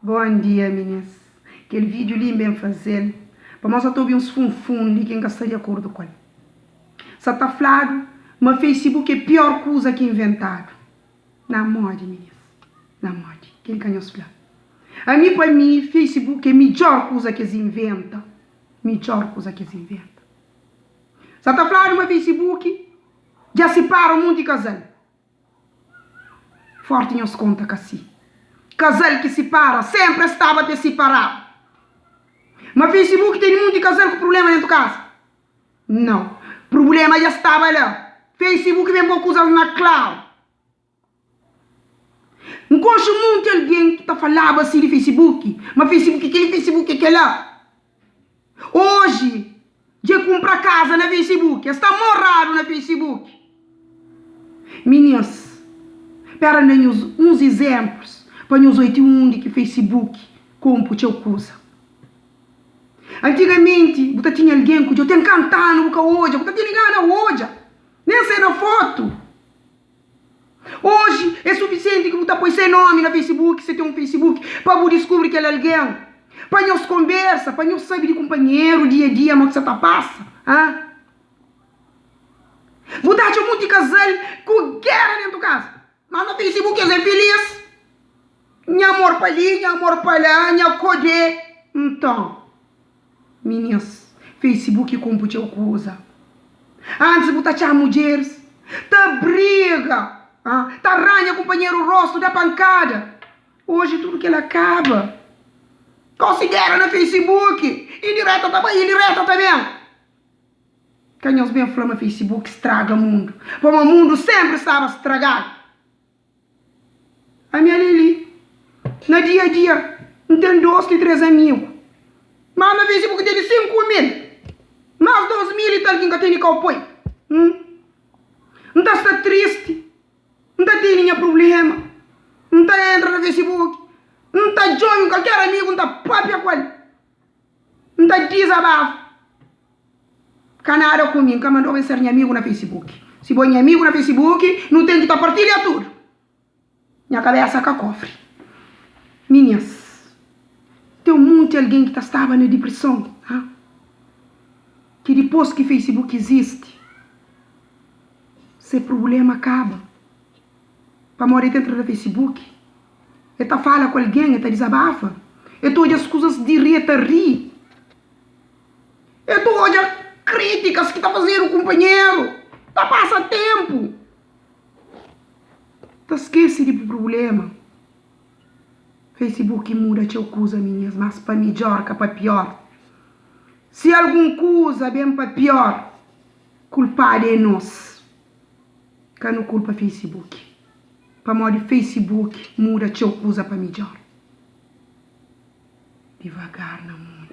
Bom dia, meninas. Aquele vídeo ali bem fazendo. Para nós ouvir uns funfun ali quem está de acordo com ele. Só está falando, mas Facebook é a pior coisa que inventaram. Na moda, meninas. Na moda. Quem ganhou os falar? A mim, para mim, Facebook é a melhor coisa que eles inventam. Melhor coisa que eles inventam. Só está falando, mas Facebook já separa o mundo de casal. Forte nos conta que assim. Casal que separa, sempre estava a separado. Mas Facebook tem muito de casal com problema dentro de casa. Não. Problema já estava lá. Facebook vem com coisas na claro. Não gosto muito de alguém que está falando assim de Facebook. Mas Facebook, aquele Facebook é aquele lá. Hoje, já compra casa na Facebook. Está morado na Facebook. Meninas, para uns exemplos. Para nos 81 de que Facebook compra o teu coisa. Antigamente, você tinha alguém que eu tenho cantando hoje, você tinha ligado hoje, nem sei na foto. Hoje é suficiente que você põe seu nome no Facebook, você tem um Facebook, para você descobrir que é alguém, para nós conversa, para nós saber de companheiro, dia a dia, mas que você está passa. Você acha muito de casal com guerra dentro de casa, mas no Facebook é feliz. Nha amor para ali, nha amor para lá, nha code. Então, meninas, Facebook compra o teu coisa. Antes você tinha mulheres, tá briga, tá arranha companheiro o rosto da pancada. Hoje tudo que ela acaba. Considera no Facebook. Indireta também, indireta também. Canhões bem falando, Facebook estraga o mundo. Como o mundo sempre estava estragado. A minha Lili, no dia a dia, não tem 2 e 3 amigos. Mas no Facebook tem 5.000. Mais 2.000 e tal que tem que apoio. Não está triste. Não está tendo nenhum problema. Não está entrando no Facebook. Não está join qualquer amigo. Não está própria com ele. Não está desabafo. Canara comigo, que mandou ser meu amigo no Facebook. Se for meu amigo no Facebook, não tem que estar partilhando tudo. Minha cabeça com cofre. Meninas, tem muito alguém que estava na depressão. Que depois que Facebook existe, esse problema acaba. Para morar dentro do Facebook, ele fala com alguém, ele desabafa. Ele olha as coisas direto a rir. Ele olha críticas que está fazendo o companheiro. Está passa tempo. Está esquece de problema. Facebook muda teu coisa, minhas, mas para melhor que para pior. Se algum coisa bem para pior, culpado é nós. Que não culpa Facebook. Para morrer Facebook muda teu coisa para melhor. Devagar, não.